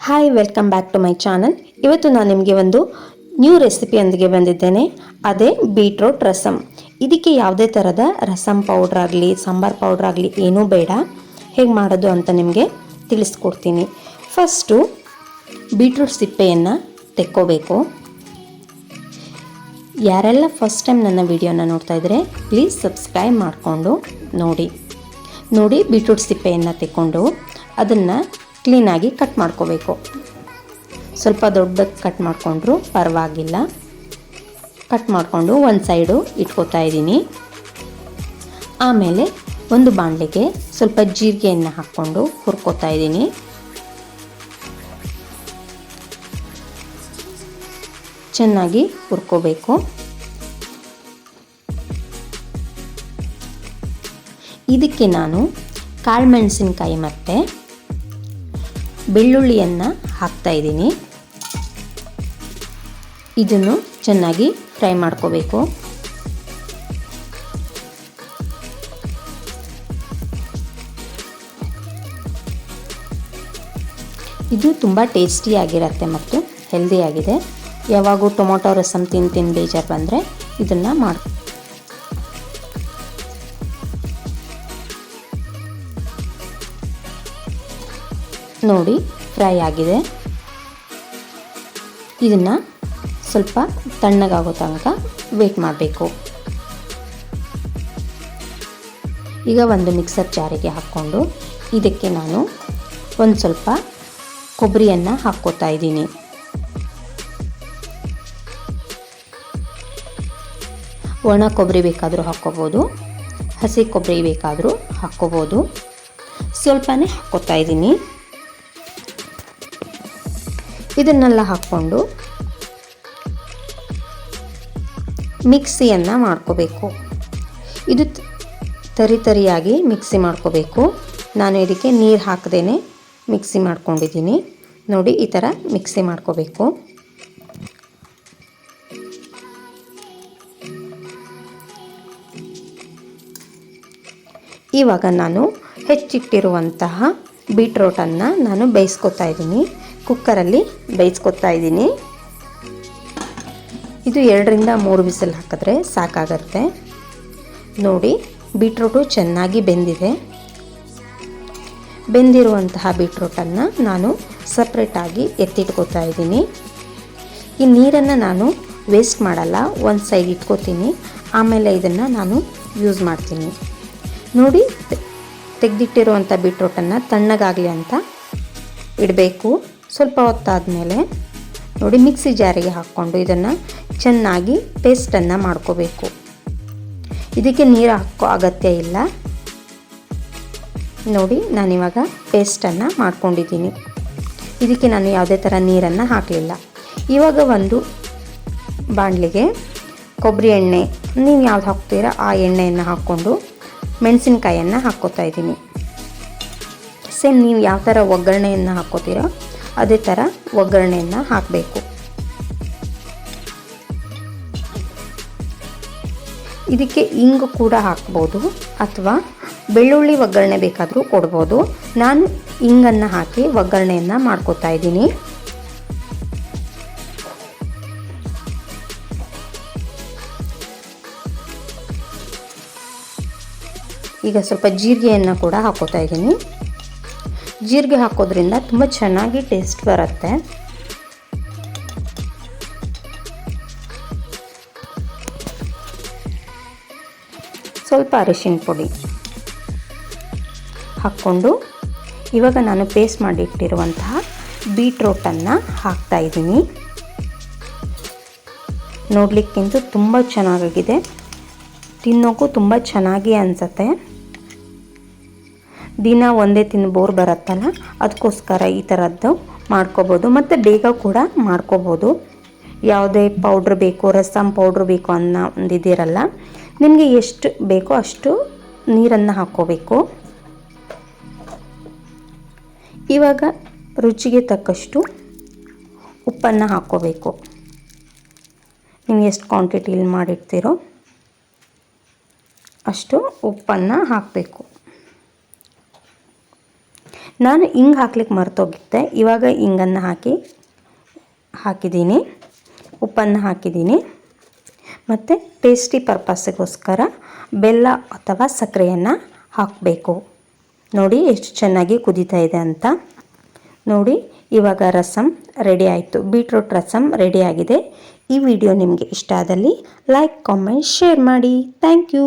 Hi, welcome back to my channel. ಇವತ್ತು ನಾನು ನಿಮಗೆ ಒಂದು ನ್ಯೂ ರೆಸಿಪಿಯೊಂದಿಗೆ ಬಂದಿದ್ದೇನೆ. ಅದೇ ಬೀಟ್ರೋಟ್ ರಸಮ್. ಇದಕ್ಕೆ ಯಾವುದೇ ಥರದ ರಸಮ್ ಪೌಡ್ರ್ ಆಗಲಿ, ಸಾಂಬಾರ್ ಪೌಡ್ರ್ ಆಗಲಿ ಏನೂ ಬೇಡ. ಹೇಗೆ ಮಾಡೋದು ಅಂತ ನಿಮಗೆ ತಿಳಿಸ್ಕೊಡ್ತೀನಿ. ಫಸ್ಟು ಬೀಟ್ರೂಟ್ ಸಿಪ್ಪೆಯನ್ನು ತೆಕ್ಕೋಬೇಕು. ಯಾರೆಲ್ಲ ಫಸ್ಟ್ ಟೈಮ್ ನನ್ನ ವಿಡಿಯೋನ ನೋಡ್ತಾ ಇದ್ದರೆ ಪ್ಲೀಸ್ ಸಬ್ಸ್ಕ್ರೈಬ್ ಮಾಡಿಕೊಂಡು ನೋಡಿ ಬೀಟ್ರೂಟ್ ಸಿಪ್ಪೆಯನ್ನು ತೆಕ್ಕೊಂಡು ಅದನ್ನು ಕ್ಲೀನಾಗಿ ಕಟ್ ಮಾಡ್ಕೋಬೇಕು. ಸ್ವಲ್ಪ ದೊಡ್ಡದಾಗಿ ಕಟ್ ಮಾಡಿಕೊಂಡ್ರೂ ಪರವಾಗಿಲ್ಲ. ಕಟ್ ಮಾಡಿಕೊಂಡು ಒಂದು ಸೈಡು ಇಟ್ಕೋತಾ ಇದ್ದೀನಿ. ಆಮೇಲೆ ಒಂದು ಬಾಣಲೆಗೆ ಸ್ವಲ್ಪ ಜೀರಿಗೆಯನ್ನು ಹಾಕ್ಕೊಂಡು ಹುರ್ಕೋತಾ ಇದ್ದೀನಿ. ಚೆನ್ನಾಗಿ ಹುರ್ಕೋಬೇಕು. ಇದಕ್ಕೆ ನಾನು ಕಾಳುಮೆಣಸಿನಕಾಯಿ ಮತ್ತು ಬೆಳ್ಳುಳ್ಳಿಯನ್ನು ಹಾಕ್ತಾ ಇದ್ದೀನಿ. ಇದನ್ನು ಚೆನ್ನಾಗಿ ಫ್ರೈ ಮಾಡ್ಕೋಬೇಕು. ಇದು ತುಂಬ ಟೇಸ್ಟಿಯಾಗಿರುತ್ತೆ ಮತ್ತು ಹೆಲ್ದಿಯಾಗಿದೆ. ಯಾವಾಗೂ ಟೊಮೊಟೊ ರಸಮ್ ತಿಂದು ಬೇಜಾರು ಬಂದರೆ ಇದನ್ನು ಮಾಡಿ. ನೋಡಿ ಫ್ರೈ ಆಗಿದೆ. ಇದನ್ನು ಸ್ವಲ್ಪ ತಣ್ಣಗಾಗೋ ತನಕ ವೇಟ್ ಮಾಡಬೇಕು. ಈಗ ಒಂದು ಮಿಕ್ಸರ್ ಜಾರಿಗೆ ಹಾಕ್ಕೊಂಡು ಇದಕ್ಕೆ ನಾನು ಒಂದು ಸ್ವಲ್ಪ ಕೊಬ್ಬರಿಯನ್ನು ಹಾಕ್ಕೋತಾ ಇದ್ದೀನಿ. ಒಣ ಕೊಬ್ಬರಿ ಬೇಕಾದರೂ ಹಾಕ್ಕೋಬೋದು, ಹಸಿ ಕೊಬ್ಬರಿ ಬೇಕಾದರೂ ಹಾಕ್ಕೋಬೋದು. ಸ್ವಲ್ಪನೇ ಹಾಕ್ಕೋತಾ ಇದ್ದೀನಿ. ಇದನ್ನೆಲ್ಲ ಹಾಕ್ಕೊಂಡು ಮಿಕ್ಸಿಯನ್ನು ಮಾಡ್ಕೋಬೇಕು. ಇದು ತರಿಯಾಗಿ ಮಿಕ್ಸಿ ಮಾಡ್ಕೋಬೇಕು. ನಾನು ಇದಕ್ಕೆ ನೀರು ಹಾಕದೇನೆ ಮಿಕ್ಸಿ ಮಾಡ್ಕೊಂಡಿದ್ದೀನಿ. ನೋಡಿ, ಈ ಥರ ಮಿಕ್ಸಿ ಮಾಡ್ಕೋಬೇಕು. ಇವಾಗ ನಾನು ಹೆಚ್ಚಿಟ್ಟಿರುವಂತಹ ಬೀಟ್ರೋಟನ್ನು ನಾನು ಬೇಯಿಸ್ಕೊತಾ ಇದ್ದೀನಿ. ಕುಕ್ಕರಲ್ಲಿ ಬೇಯಿಸ್ಕೊತಾ ಇದ್ದೀನಿ. ಇದು 2ರಿಂದ 3 ವಿಸಿಲ್ ಹಾಕಿದ್ರೆ ಸಾಕಾಗತ್ತೆ. ನೋಡಿ, ಬೀಟ್ರೋಟು ಚೆನ್ನಾಗಿ ಬೆಂದಿದೆ. ಬೆಂದಿರುವಂತಹ ಬೀಟ್ರೋಟನ್ನು ನಾನು ಸಪ್ರೇಟಾಗಿ ಎತ್ತಿಟ್ಕೋತಾ ಇದ್ದೀನಿ. ಈ ನೀರನ್ನು ನಾನು ವೇಸ್ಟ್ ಮಾಡಲ್ಲ, ಒಂದು ಸೈಡ್ ಇಟ್ಕೋತೀನಿ. ಆಮೇಲೆ ಇದನ್ನು ನಾನು ಯೂಸ್ ಮಾಡ್ತೀನಿ. ನೋಡಿ, ತೆಗೆದಿಟ್ಟಿರುವಂಥ ಬೀಟ್ರೋಟನ್ನು ತಣ್ಣಗಾಗಲಿ ಅಂತ ಇಡಬೇಕು. ಸ್ವಲ್ಪ ಹೊತ್ತಾದಮೇಲೆ ನೋಡಿ ಮಿಕ್ಸಿ ಜಾರಿಗೆ ಹಾಕ್ಕೊಂಡು ಇದನ್ನು ಚೆನ್ನಾಗಿ ಪೇಸ್ಟನ್ನು ಮಾಡ್ಕೋಬೇಕು. ಇದಕ್ಕೆ ನೀರು ಹಾಕೋ ಅಗತ್ಯ ಇಲ್ಲ. ನೋಡಿ, ನಾನಿವಾಗ ಪೇಸ್ಟನ್ನು ಮಾಡ್ಕೊಂಡಿದ್ದೀನಿ. ಇದಕ್ಕೆ ನಾನು ಯಾವುದೇ ಥರ ನೀರನ್ನು ಹಾಕಲಿಲ್ಲ. ಇವಾಗ ಒಂದು ಬಾಣಲೆಗೆ ಕೊಬ್ಬರಿ ಎಣ್ಣೆ, ನೀವು ಯಾವ್ದು ಹಾಕ್ತೀರಾ ಆ ಎಣ್ಣೆಯನ್ನು ಹಾಕ್ಕೊಂಡು ಮೆಣಸಿನ್ಕಾಯನ್ನು ಹಾಕ್ಕೋತಾ ಇದ್ದೀನಿ. ಸೇಮ್ ನೀವು ಯಾವ ಥರ ಒಗ್ಗರಣೆಯನ್ನು ಹಾಕ್ಕೋತೀರೋ ಅದೇ ಥರ ಒಗ್ಗರಣೆಯನ್ನು ಹಾಕಬೇಕು. ಇದಕ್ಕೆ ಇಂಗು ಕೂಡ ಹಾಕ್ಬೋದು ಅಥವಾ ಬೆಳ್ಳುಳ್ಳಿ ಒಗ್ಗರಣೆ ಬೇಕಾದರೂ ಕೊಡ್ಬೋದು. ನಾನು ಇಂಗನ್ನು ಹಾಕಿ ಒಗ್ಗರಣೆಯನ್ನು ಮಾಡ್ಕೋತಾ ಇದ್ದೀನಿ. ಈಗ ಸ್ವಲ್ಪ ಜೀರಿಗೆಯನ್ನು ಕೂಡ ಹಾಕ್ಕೋತಾ ಇದ್ದೀನಿ. ಜೀರಿಗೆ ಹಾಕೋದ್ರಿಂದ ತುಂಬ ಚೆನ್ನಾಗಿ ಟೇಸ್ಟ್ ಬರುತ್ತೆ. ಸ್ವಲ್ಪ ಅರಿಶಿನ ಪುಡಿ ಹಾಕ್ಕೊಂಡು ಇವಾಗ ನಾನು ಪೇಸ್ಟ್ ಮಾಡಿಟ್ಟಿರುವಂತಹ ಬೀಟ್ರೋಟನ್ನು ಹಾಕ್ತಾ ಇದ್ದೀನಿ. ನೋಡಲಿಕ್ಕಿಂತ ತುಂಬ ಚೆನ್ನಾಗಿದೆ, ತಿನ್ನೋಕ್ಕೂ ತುಂಬ ಚೆನ್ನಾಗಿ ಅನಿಸುತ್ತೆ. ದಿನ ಒಂದೇ ತಿಂದು ಬೋರ್ ಬರುತ್ತಲ್ಲ, ಅದಕ್ಕೋಸ್ಕರ ಈ ಥರದ್ದು ಮಾಡ್ಕೋಬೋದು. ಮತ್ತು ಬೇಗ ಕೂಡ ಮಾಡ್ಕೋಬೋದು. ಯಾವುದೇ ಪೌಡ್ರ್ ಬೇಕು, ರಸಮ್ ಪೌಡ್ರ್ ಬೇಕು ಅನ್ನೋ ಒಂದಿದಿರಲ್ಲ, ನಿಮಗೆ ಎಷ್ಟು ಬೇಕೋ ಅಷ್ಟು ನೀರನ್ನು ಹಾಕ್ಕೋಬೇಕು. ಇವಾಗ ರುಚಿಗೆ ತಕ್ಕಷ್ಟು ಉಪ್ಪನ್ನು ಹಾಕ್ಕೋಬೇಕು. ನೀವು ಎಷ್ಟು ಕ್ವಾಂಟಿಟಿಲಿ ಮಾಡಿರ್ತೀರೋ ಅಷ್ಟು ಉಪ್ಪನ್ನು ಹಾಕಬೇಕು. ನಾನು ಹಿಂಗೆ ಹಾಕ್ಲಿಕ್ಕೆ ಮರ್ತೋಗಿದ್ದೆ. ಇವಾಗ ಹಿಂಗನ್ನು ಹಾಕಿದ್ದೀನಿ, ಉಪ್ಪನ್ನು ಹಾಕಿದ್ದೀನಿ. ಮತ್ತು ಟೇಸ್ಟಿ ಪರ್ಪಸ್ಸಿಗೋಸ್ಕರ ಬೆಲ್ಲ ಅಥವಾ ಸಕ್ಕರೆಯನ್ನು ಹಾಕಬೇಕು. ನೋಡಿ ಎಷ್ಟು ಚೆನ್ನಾಗಿ ಕುದೀತಾ ಇದೆ ಅಂತ. ನೋಡಿ ಇವಾಗ ರಸಮ್ ರೆಡಿ ಆಯಿತು. ಬೀಟ್ರೂಟ್ ರಸಮ್ ರೆಡಿ ಆಗಿದೆ. ಈ ವಿಡಿಯೋ ನಿಮಗೆ ಇಷ್ಟ ಆದಲ್ಲಿ ಲೈಕ್, ಕಾಮೆಂಟ್, ಶೇರ್ ಮಾಡಿ. Thank you.